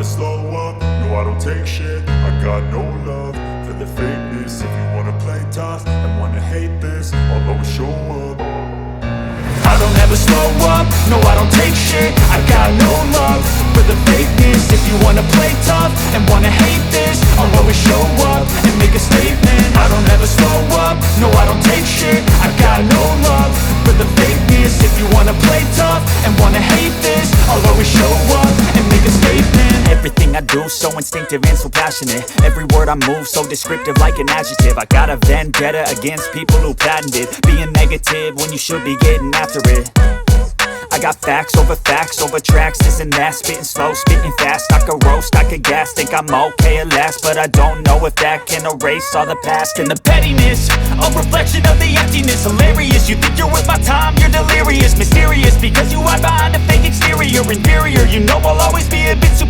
slow up, no I don't take shit. I got no love for the fakeness. If you wanna play tough and wanna hate this, I'll always show up. I don't ever slow up, no I don't take shit. I got no love for the fakeness. If you wanna play tough and wanna hate this, I'll always show up and make a statement. I don't ever slow up, no I don't take shit. I got no love for the fakeness. If you wanna play tough and wanna hate this, I'll always show up and make a statement. Everything I do so instinctive and so passionate. Every word I move so descriptive like an adjective. I got a vendetta against people who patented being negative when you should be getting after it. I got facts over tracks, this and that. Spitting slow, spitting fast. I could roast, I could gas. Think I'm okay at last, but I don't know if that can erase all the past. And the pettiness, a reflection of the emptiness. Hilarious, you think you're worth my time, you're delirious. Mysterious, because you hide behind a fake exterior. Inferior, you know I'll always be a bit superior.